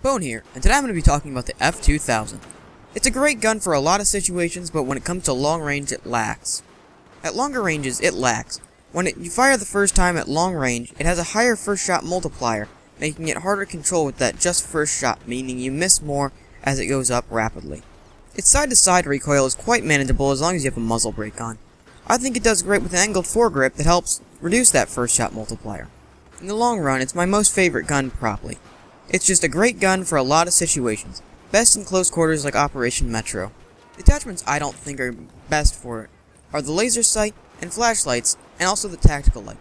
Bone here, and today I'm going to be talking about the F-2000. It's a great gun for a lot of situations, but when it comes to long range, it lacks. At longer ranges, it lacks. When you fire the first time at long range, it has a higher first shot multiplier, making it harder to control with that just first shot, meaning you miss more as it goes up rapidly. Its side-to-side recoil is quite manageable as long as you have a muzzle brake on. I think it does great with an angled foregrip that helps reduce that first shot multiplier. In the long run, it's my most favorite gun probably. It's just a great gun for a lot of situations, best in close quarters like Operation Metro. The attachments I don't think are best for it are the laser sight and flashlights, and also the tactical light.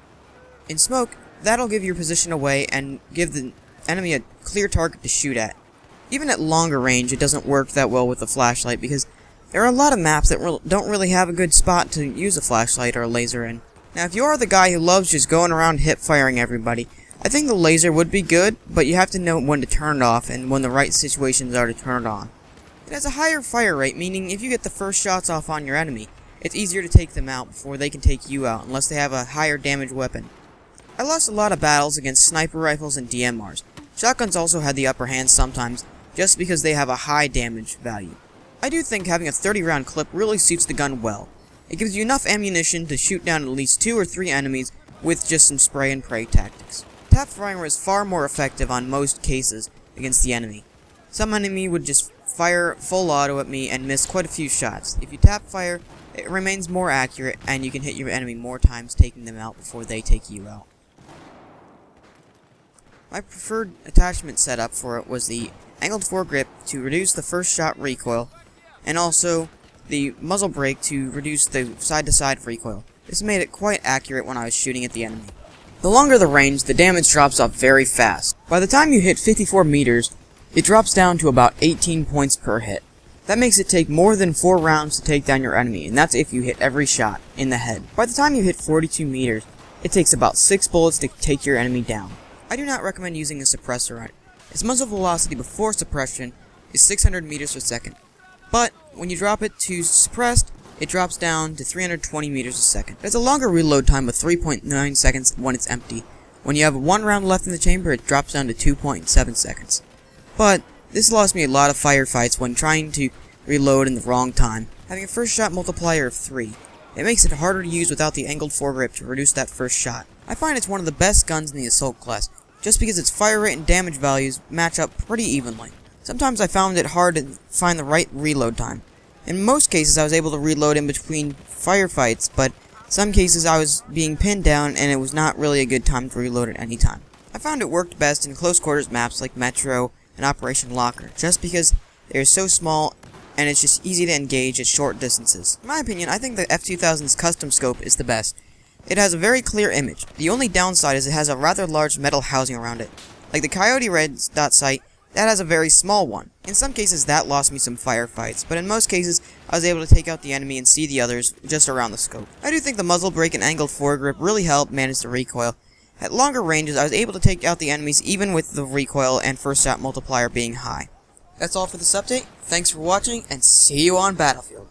In smoke, that'll give your position away and give the enemy a clear target to shoot at. Even at longer range, it doesn't work that well with the flashlight because there are a lot of maps that don't really have a good spot to use a flashlight or a laser in. Now, if you are the guy who loves just going around hip-firing everybody, I think the laser would be good, but you have to know when to turn it off and when the right situations are to turn it on. It has a higher fire rate, meaning if you get the first shots off on your enemy, it's easier to take them out before they can take you out, unless they have a higher damage weapon. I lost a lot of battles against sniper rifles and DMRs. Shotguns also had the upper hand sometimes, just because they have a high damage value. I do think having a 30-round clip really suits the gun well. It gives you enough ammunition to shoot down at least 2 or 3 enemies with just some spray and pray tactics. Tap firing is far more effective on most cases against the enemy. Some enemy would just fire full auto at me and miss quite a few shots. If you tap fire, it remains more accurate and you can hit your enemy more times, taking them out before they take you out. My preferred attachment setup for it was the angled foregrip to reduce the first shot recoil, and also the muzzle brake to reduce the side-to-side recoil. This made it quite accurate when I was shooting at the enemy. The longer the range, the damage drops off very fast. By the time you hit 54 meters, it drops down to about 18 points per hit. That makes it take more than 4 rounds to take down your enemy, and that's if you hit every shot in the head. By the time you hit 42 meters, it takes about 6 bullets to take your enemy down. I do not recommend using a suppressor on it. Its muzzle velocity before suppression is 600 meters per second. But when you drop it to suppressed, it drops down to 320 meters a second. It has a longer reload time of 3.9 seconds when it's empty. When you have 1 round left in the chamber, it drops down to 2.7 seconds. But this lost me a lot of firefights when trying to reload in the wrong time. Having a first shot multiplier of 3, it makes it harder to use without the angled foregrip to reduce that first shot. I find it's one of the best guns in the assault class, just because its fire rate and damage values match up pretty evenly. Sometimes I found it hard to find the right reload time. In most cases I was able to reload in between firefights, but some cases I was being pinned down and it was not really a good time to reload at any time. I found it worked best in close quarters maps like Metro and Operation Locker, just because they're so small and it's just easy to engage at short distances. In my opinion, I think the F-2000's custom scope is the best. It has a very clear image. The only downside is it has a rather large metal housing around it. Like the Coyote Red dot sight, that has a very small one. In some cases that lost me some firefights, but in most cases I was able to take out the enemy and see the others just around the scope. I do think the muzzle brake and angled foregrip really helped manage the recoil. At longer ranges I was able to take out the enemies even with the recoil and first shot multiplier being high. That's all for this update. Thanks for watching and see you on Battlefield.